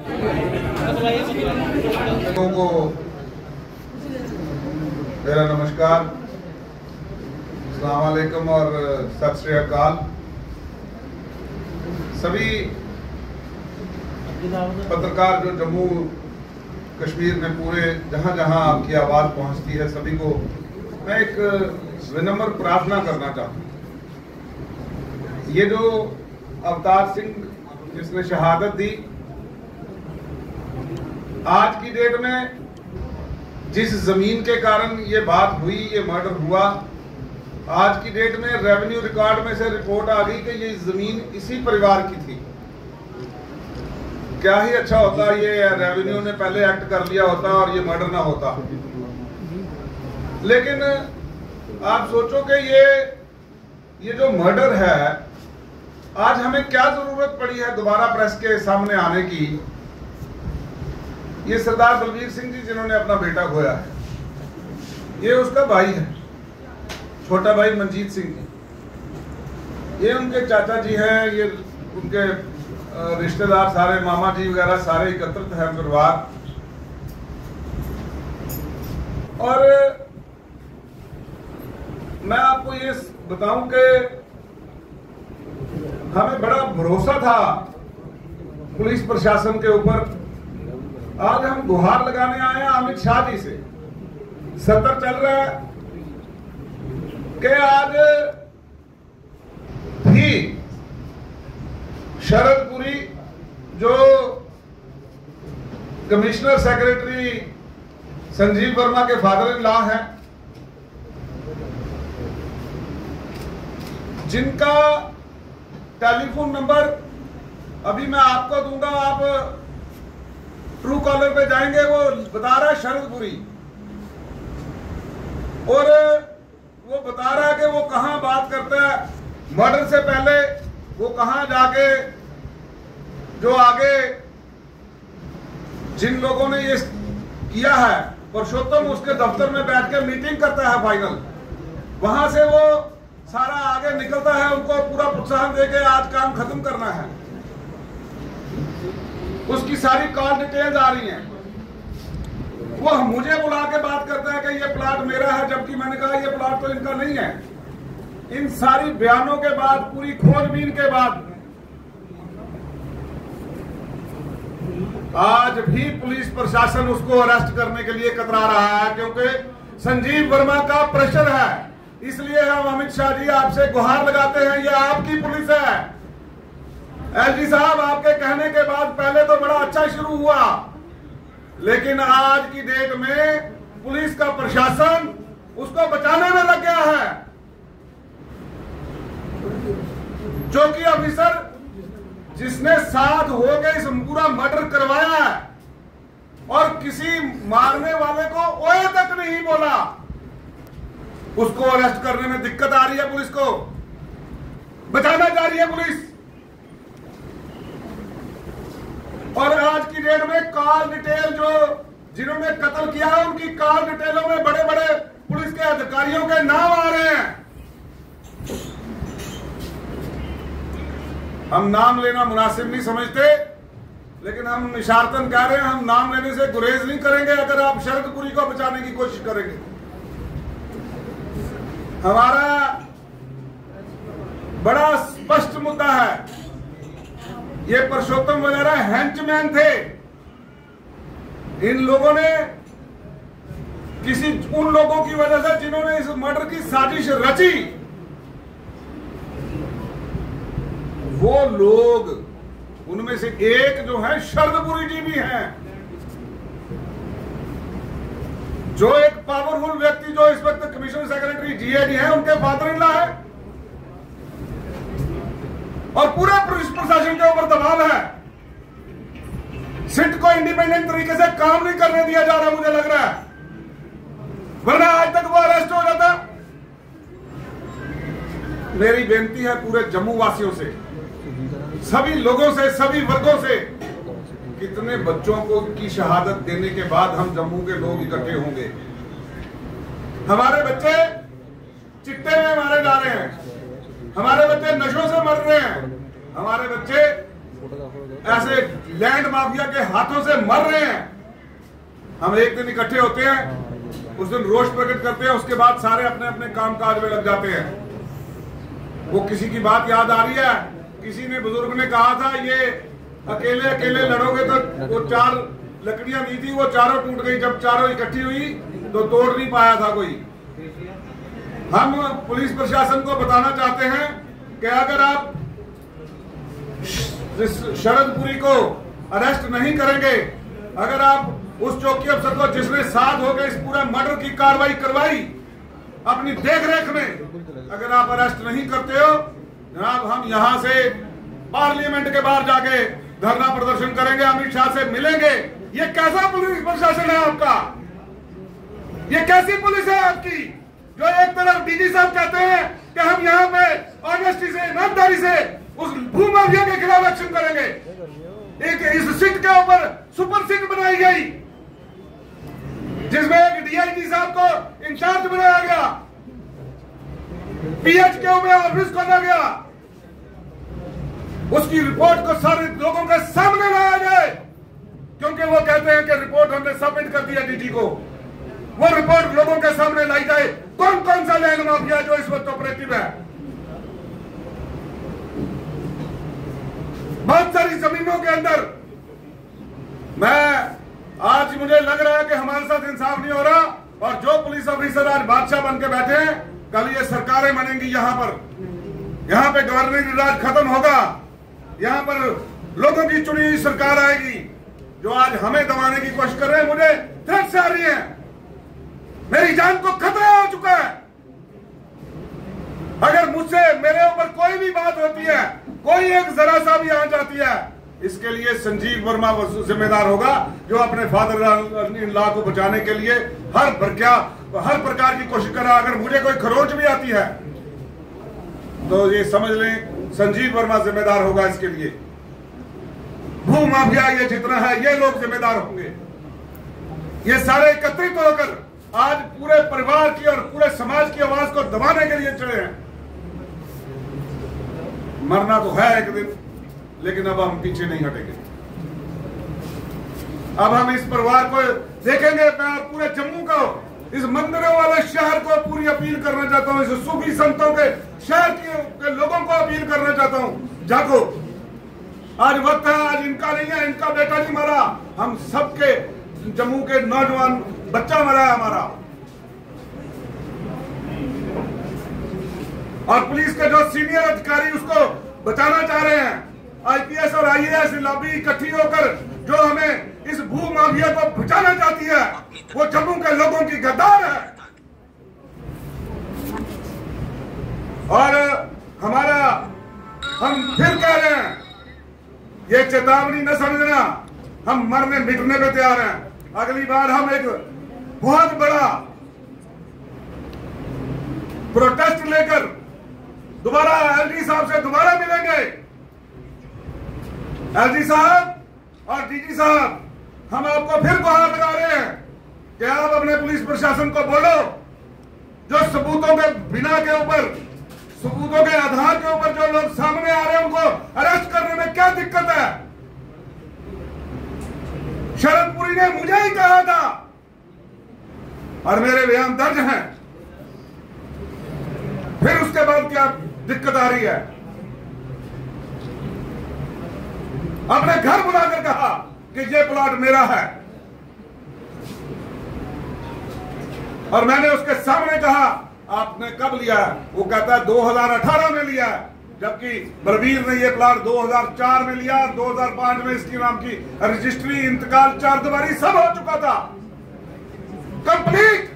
लोगों को मेरा नमस्कार, अस्सलाम वालेकुम और सत श्री अकाल। सभी पत्रकार जो जम्मू कश्मीर में पूरे जहां जहां आपकी आवाज पहुंचती है, सभी को मैं एक विनम्र प्रार्थना करना चाहता हूं। ये जो अवतार सिंह जिसने शहादत दी, आज की डेट में जिस जमीन के कारण ये बात हुई, ये मर्डर हुआ, आज की डेट में रेवेन्यू रिकॉर्ड में से रिपोर्ट आ गई कि ये जमीन इसी परिवार की थी। क्या ही अच्छा होता ये रेवेन्यू ने पहले एक्ट कर लिया होता और ये मर्डर ना होता। लेकिन आप सोचो कि ये जो मर्डर है, आज हमें क्या जरूरत पड़ी है दोबारा प्रेस के सामने आने की। ये सरदार बलबीर सिंह जी जिन्होंने अपना बेटा खोया है, ये उसका भाई है, छोटा भाई मनजीत सिंह जी, ये उनके चाचा जी हैं, ये उनके रिश्तेदार सारे, मामा जी वगैरह सारे एकत्रित हैं परिवार। और मैं आपको ये बताऊं कि हमें बड़ा भरोसा था पुलिस प्रशासन के ऊपर। आज हम गुहार लगाने आए हैं अमित शाह जी से। सत्र चल रहा है कि आज भी शरदपुरी जो कमिश्नर सेक्रेटरी संजीव वर्मा के फादर इन लॉ हैं, जिनका टेलीफोन नंबर अभी मैं आपको दूंगा, आप ट्रू कॉलर पे जाएंगे, वो बता रहा है शरदपुरी, और वो बता रहा है कि वो कहां बात करता है मर्डर से पहले, वो कहां जाके जो आगे जिन लोगों ने ये किया है, पुरुषोत्तम उसके दफ्तर में बैठ के मीटिंग करता है फाइनल, वहां से वो सारा आगे निकलता है, उनको पूरा प्रोत्साहन देके आज काम खत्म करना है। उसकी सारी कॉल डिटेल्स आ रही हैं। वो मुझे बुला के बात करता है कि ये प्लाट मेरा है, जबकि मैंने कहा ये प्लाट तो इनका नहीं है। इन सारी बयानों के बाद, पूरी खोजबीन के बाद, आज भी पुलिस प्रशासन उसको अरेस्ट करने के लिए कतरा रहा है, क्योंकि संजीव वर्मा का प्रेशर है। इसलिए हम अमित शाह जी आपसे गुहार लगाते हैं, ये आपकी पुलिस है। एलजी साहब, आपके कहने के बाद पहले तो बड़ा अच्छा शुरू हुआ, लेकिन आज की डेट में पुलिस का प्रशासन उसको बचाने में लग गया है। जो कि ऑफिसर जिसने साथ होकर इस पूरा मर्डर करवाया है और किसी मारने वाले को ओए तक नहीं बोला, उसको अरेस्ट करने में दिक्कत आ रही है। पुलिस को बचाना चाह रही है पुलिस। और आज की डेट में कॉल डिटेल जो जिन्होंने कत्ल किया है, उनकी कॉल डिटेलों में बड़े बड़े पुलिस के अधिकारियों के नाम आ रहे हैं। हम नाम लेना मुनासिब नहीं समझते, लेकिन हम इशारतन कह रहे हैं, हम नाम लेने से गुरेज नहीं करेंगे अगर आप शरदपुरी को बचाने की कोशिश करेंगे। हमारा बड़ा स्पष्ट मुद्दा है, ये पुरुषोत्तम वगैरह हेंचमैन थे। इन लोगों ने उन लोगों की वजह से जिन्होंने इस मर्डर की साजिश रची, वो लोग, उनमें से एक जो है शरदपुरी जी भी हैं, जो एक पावरफुल व्यक्ति जो इस वक्त कमिश्नर सेक्रेटरी जीएडी है, उनके फादर इन लॉ है। और पूरे पुलिस प्रशासन के ऊपर दबाव है। सिट को इंडिपेंडेंट तरीके से काम नहीं करने दिया जा रहा, मुझे लग रहा है, वरना आज तक वो अरेस्ट हो जाता। मेरी बेनती है पूरे जम्मू वासियों से, सभी लोगों से, सभी वर्गों से, कितने बच्चों को की शहादत देने के बाद हम जम्मू के लोग इकट्ठे होंगे। हमारे बच्चे चिट्टे में मारे जा रहे हैं, हमारे बच्चे नशों से मर रहे हैं, हमारे बच्चे ऐसे लैंड माफिया के हाथों से मर रहे हैं। हम एक दिन इकट्ठे होते हैं, उस दिन रोष प्रकट करते हैं, उसके बाद सारे अपने अपने कामकाज में लग जाते हैं। वो किसी की बात याद आ रही है, किसी ने बुजुर्ग ने कहा था ये अकेले अकेले लड़ोगे तो वो 4 लकड़ियां दी थी, वो चारों टूट गई। जब चारों इकट्ठी हुई तो तोड़ नहीं पाया था कोई। हम पुलिस प्रशासन को बताना चाहते हैं कि अगर आप शरदपुरी को अरेस्ट नहीं करेंगे, अगर आप उस चौकी अफसर को जिसने साथ होकर इस पूरा मर्डर की कार्रवाई करवाई अपनी देखरेख में, अगर आप अरेस्ट नहीं करते हो जनाब, हम यहां से पार्लियामेंट के बाहर जाके धरना प्रदर्शन करेंगे, अमित शाह से मिलेंगे। ये कैसा पुलिस प्रशासन है आपका? ये कैसी पुलिस है आपकी, जो एक तरफ डीजी साहब कहते हैं कि हम यहाँ पे ऑनेस्टी से, ईमानदारी से उस भूमाफिया के खिलाफ एक्शन करेंगे। एक इस सीट के ऊपर सुपर सीट बनाई गई जिसमें एक डीआईजी साहब को इंचार्ज बनाया गया, पीएचक्यू में ऑफिस खोला गया। उसकी रिपोर्ट को सारे लोगों के सामने लाया जाए, क्योंकि वो कहते हैं कि रिपोर्ट हमने सबमिट कर दिया डीजी को। वो रिपोर्ट लोगों के सामने लाई जाए, कौन कौन सा लैंड माफिया जो इस वक्त ऑपरेटिव है। बहुत सारी जमीनों के अंदर आज मुझे लग रहा है कि हमारे साथ इंसाफ नहीं हो रहा, और जो पुलिस ऑफिसर आज बादशाह बन के बैठे हैं, कल ये सरकारें बनेंगी। यहाँ पे गवर्नरी राज खत्म होगा, यहाँ पर लोगों की चुनी हुई सरकार आएगी। जो आज हमें दबाने की कोशिश कर रहे हैं, मुझे थ्रेट्स आ रही है, मेरी जान को खतरा हो चुका है। अगर मुझसे मेरे ऊपर कोई भी बात होती है, कोई एक जरा सा भी आ जाती है, इसके लिए संजीव वर्मा जिम्मेदार होगा, जो अपने फादर इन लॉ को बचाने के लिए हर प्रकार की कोशिश कर रहा है। अगर मुझे कोई खरोच भी आती है तो ये समझ लें संजीव वर्मा जिम्मेदार होगा इसके लिए। भू माफिया ये जितना है, ये लोग जिम्मेदार होंगे। ये सारे एकत्रित होकर आज पूरे परिवार की और पूरे समाज की आवाज को दबाने के लिए चढ़े हैं। मरना तो है एक दिन, लेकिन अब हम पीछे नहीं हटेंगे। अब हम इस परिवार को देखेंगे। मैं पूरे जम्मू को, इस मंदिरों वाले शहर को पूरी अपील करना चाहता हूं, इस सूफी संतों के शहर के लोगों को अपील करना चाहता हूं, जागो। आज वक्त है, आज इनका नहीं है, इनका बेटा नहीं मरा, हम सबके जम्मू के नौजवान बच्चा मरा है हमारा। और पुलिस के जो सीनियर अधिकारी उसको बचाना चाह रहे हैं, आईपीएस और आईएएस लॉबी इकट्ठी होकर जो हमें इस भू माफिया को बचाना चाहती है, वो जम्मू के लोगों की गद्दार है। और हम फिर कह रहे हैं, ये चेतावनी न समझना, हम मरने मिटने पे तैयार हैं। अगली बार हम एक बहुत बड़ा प्रोटेस्ट लेकर दोबारा एलजी साहब से दोबारा मिलेंगे। एलजी साहब और डीजी साहब, हम आपको फिर गुहार लगा रहे हैं कि आप अपने पुलिस प्रशासन को बोलो, जो सबूतों के बिना के ऊपर, सबूतों के आधार के ऊपर जो लोग सामने आ रहे हैं, उनको अरेस्ट करने में क्या दिक्कत है। शरदपुरी ने मुझे ही कहा था और मेरे बयान दर्ज हैं, फिर उसके बाद क्या दिक्कत आ रही है। अपने घर बुलाकर कहा कि ये प्लॉट मेरा है, और मैंने उसके सामने कहा आपने कब लिया है? वो कहता है 2018 में लिया है, जबकि बलबीर ने ये प्लॉट 2004 में लिया, 2005 में इसकी नाम की रजिस्ट्री, इंतकाल, 4 दीवारी सब हो चुका था, कंप्लीट।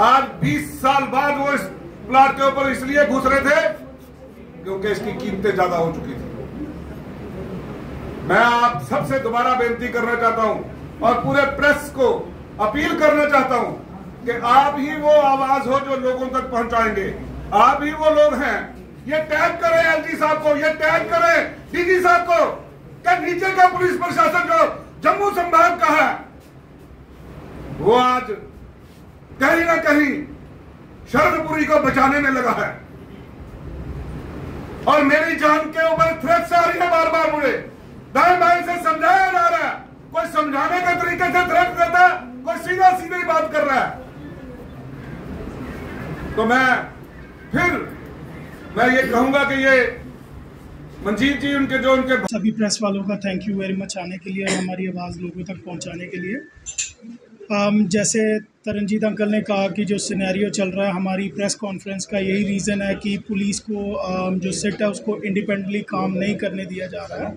आज 20 साल बाद वो इस प्लॉट के ऊपर इसलिए घुस रहे थे क्योंकि इसकी कीमतें ज्यादा हो चुकी थी। मैं आप सबसे दोबारा बेनती करना चाहता हूं और पूरे प्रेस को अपील करना चाहता हूं कि आप ही वो आवाज हो जो लोगों तक पहुंचाएंगे, आप ही वो लोग हैं। ये टैग करें एलजी साहब को, ये टैग करें डीजी साहब को कि नीचे का पुलिस प्रशासन जो जम्मू संभाग का है, वो आज कहीं ना कहीं शरदपुरी को बचाने में लगा है और मेरी जान के ऊपर थ्रेट्स आ रही है बार बार। मुझे दाएं बाएं से समझाया जा रहा है, कोई समझाने के तरीके से थ्रेट देता है, कोई सीधा सीधी बात कर रहा है। तो मैं ये कहूंगा कि ये मंजीत जी उनके सभी प्रेस वालों का थैंक यू वेरी मच आने के लिए और हमारी आवाज़ लोगों तक पहुंचाने के लिए। जैसे तरनजीत अंकल ने कहा कि जो सिनेरियो चल रहा है, हमारी प्रेस कॉन्फ्रेंस का यही रीज़न है कि पुलिस को जो सिट है उसको इंडिपेंडेंटली काम नहीं करने दिया जा रहा है,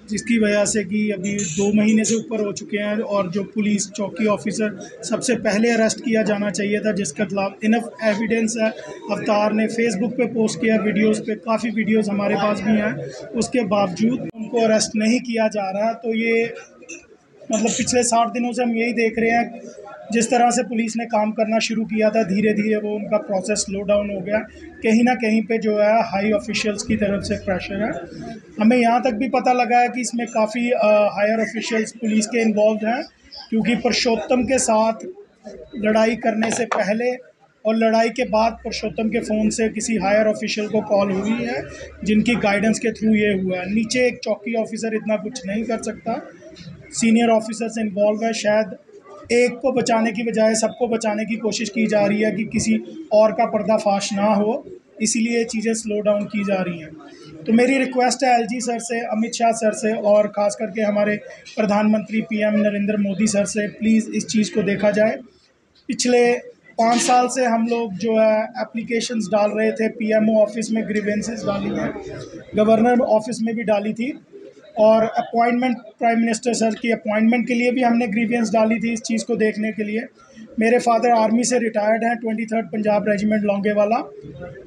जिसकी वजह से कि अभी 2 महीने से ऊपर हो चुके हैं और जो पुलिस चौकी ऑफिसर सबसे पहले अरेस्ट किया जाना चाहिए था, जिसके खिलाफ इनफ एविडेंस है। अवतार ने फेसबुक पे पोस्ट किया वीडियोस पे, काफ़ी वीडियोस हमारे पास भी हैं, उसके बावजूद उनको अरेस्ट नहीं किया जा रहा। तो ये मतलब पिछले 60 दिनों से हम यही देख रहे हैं, जिस तरह से पुलिस ने काम करना शुरू किया था, धीरे धीरे वो उनका प्रोसेस स्लो डाउन हो गया। कहीं ना कहीं पे जो है हाई ऑफिशियल्स की तरफ से प्रेशर है। हमें यहाँ तक भी पता लगा है कि इसमें काफ़ी हायर ऑफिशियल्स पुलिस के इन्वॉल्व हैं, क्योंकि पुरुषोत्तम के साथ लड़ाई करने से पहले और लड़ाई के बाद पुरुषोत्तम के फ़ोन से किसी हायर ऑफिशियल को कॉल हुई है, जिनकी गाइडेंस के थ्रू ये हुआ है। नीचे एक चौकी ऑफिसर इतना कुछ नहीं कर सकता, सीनियर ऑफिसर्स इन्वॉल्व है। शायद एक को बचाने की बजाय सबको बचाने की कोशिश की जा रही है कि किसी और का पर्दाफाश ना हो, इसीलिए चीज़ें स्लो डाउन की जा रही हैं। तो मेरी रिक्वेस्ट है एलजी सर से, अमित शाह सर से और ख़ास करके हमारे प्रधानमंत्री पीएम नरेंद्र मोदी सर से, प्लीज़ इस चीज़ को देखा जाए। पिछले 5 साल से हम लोग जो है एप्लीकेशंस डाल रहे थे, पीएमओ ऑफिस में ग्रीवेंसेस डाली हैं, गवर्नर ऑफिस में भी डाली थी और अपॉइंटमेंट प्राइम मिनिस्टर सर की अपॉइंटमेंट के लिए भी हमने ग्रीवेंस डाली थी इस चीज़ को देखने के लिए। मेरे फादर आर्मी से रिटायर्ड हैं, 23rd पंजाब रेजिमेंट लौंगेवाला,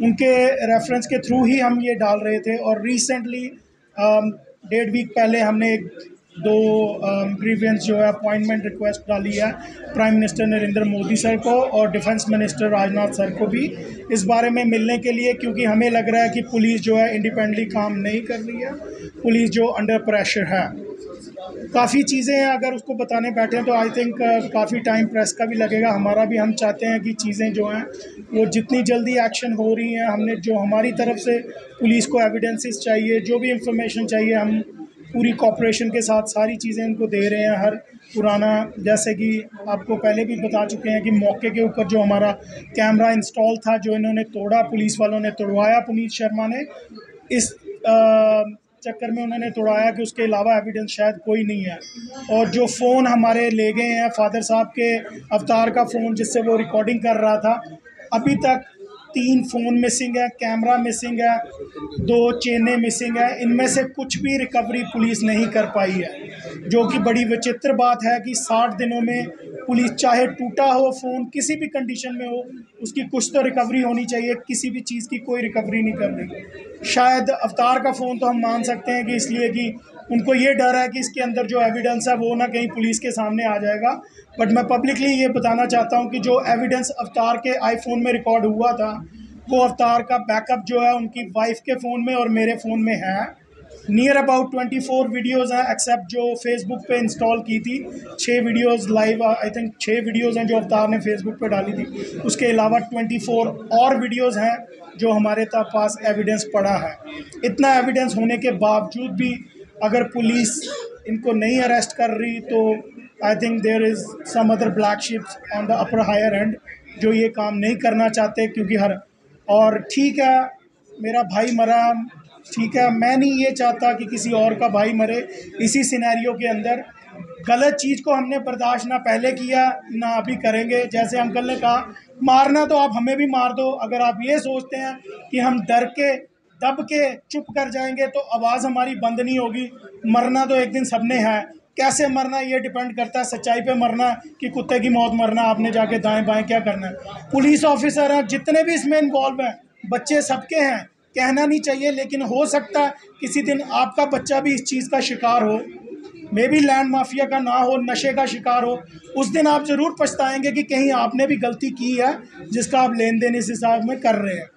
उनके रेफरेंस के थ्रू ही हम ये डाल रहे थे। और रिसेंटली 1.5 वीक पहले हमने 2 ग्रीवेंस जो है अपॉइंटमेंट रिक्वेस्ट डाली है prime minister Narendra Modi sir को और डिफेंस मिनिस्टर राजनाथ सर को भी, इस बारे में मिलने के लिए, क्योंकि हमें लग रहा है कि पुलिस जो है इंडिपेंडेंटली काम नहीं कर रही है, पुलिस जो अंडर प्रेशर है। काफ़ी चीज़ें हैं, अगर उसको बताने बैठे तो आई थिंक काफ़ी टाइम प्रेस का भी लगेगा, हमारा भी। हम चाहते हैं कि चीज़ें जो हैं वो जितनी जल्दी एक्शन हो रही हैं, हमने जो हमारी तरफ से पुलिस को एविडेंसेस चाहिए, जो भी इंफॉर्मेशन चाहिए, हम पूरी कॉपरेशन के साथ सारी चीज़ें उनको दे रहे हैं। हर पुराना, जैसे कि आपको पहले भी बता चुके हैं कि मौके के ऊपर जो हमारा कैमरा इंस्टॉल था, जो इन्होंने तोड़ा, पुलिस वालों ने तोड़वाया, पुनीत शर्मा ने, इस चक्कर में उन्होंने तोड़ाया कि उसके अलावा एविडेंस शायद कोई नहीं है। और जो फ़ोन हमारे ले गए हैं फादर साहब के, अवतार का फ़ोन जिससे वो रिकॉर्डिंग कर रहा था, अभी तक 3 फ़ोन मिसिंग है, कैमरा मिसिंग है, 2 चेनें मिसिंग है। इनमें से कुछ भी रिकवरी पुलिस नहीं कर पाई है, जो कि बड़ी विचित्र बात है कि 60 दिनों में पुलिस, चाहे टूटा हो फ़ोन, किसी भी कंडीशन में हो, उसकी कुछ तो रिकवरी होनी चाहिए। किसी भी चीज़ की कोई रिकवरी नहीं कर रही। शायद अवतार का फ़ोन तो हम मान सकते हैं कि इसलिए कि उनको ये डर है कि इसके अंदर जो एविडेंस है वो ना कहीं पुलिस के सामने आ जाएगा। बट मैं पब्लिकली ये बताना चाहता हूँ कि जो एविडेंस अवतार के आईफोन में रिकॉर्ड हुआ था, वो अवतार का बैकअप जो है उनकी वाइफ के फ़ोन में और मेरे फ़ोन में है। नियर अबाउट 24 वीडियोज़ हैं, एक्सेप्ट जो फेसबुक पे इंस्टॉल की थी। 6 videos live, I think 6 videos हैं जो अवतार ने फेसबुक पे डाली थी। उसके अलावा 24 और वीडियोज़ हैं जो हमारे पास एविडेंस पड़ा है। इतना एविडेंस होने के बावजूद भी अगर पुलिस इनको नहीं अरेस्ट कर रही, तो I think there is some other black sheeps on the upper higher end जो ये काम नहीं करना चाहते। क्योंकि और ठीक है, मेरा भाई मरा, ठीक है, मैं नहीं ये चाहता कि किसी और का भाई मरे इसी सिनेरियो के अंदर। गलत चीज़ को हमने बर्दाश्त ना पहले किया ना अभी करेंगे। जैसे अंकल ने कहा, मारना तो आप हमें भी मार दो। अगर आप ये सोचते हैं कि हम डर के, दब के चुप कर जाएंगे तो आवाज़ हमारी बंद नहीं होगी। मरना तो एक दिन सबने है, कैसे मरना ये डिपेंड करता है सच्चाई पे मरना कि कुत्ते की मौत मरना, आपने जाके दाएं बाएं क्या करना है। पुलिस ऑफिसर हैं जितने भी इसमें इन्वॉल्व हैं, बच्चे सबके हैं, कहना नहीं चाहिए, लेकिन हो सकता है किसी दिन आपका बच्चा भी इस चीज़ का शिकार हो, मे बी लैंड माफिया का ना हो, नशे का शिकार हो। उस दिन आप ज़रूर पछताएंगे कि कहीं आपने भी गलती की है जिसका आप लेन देन इस हिसाब में कर रहे हैं।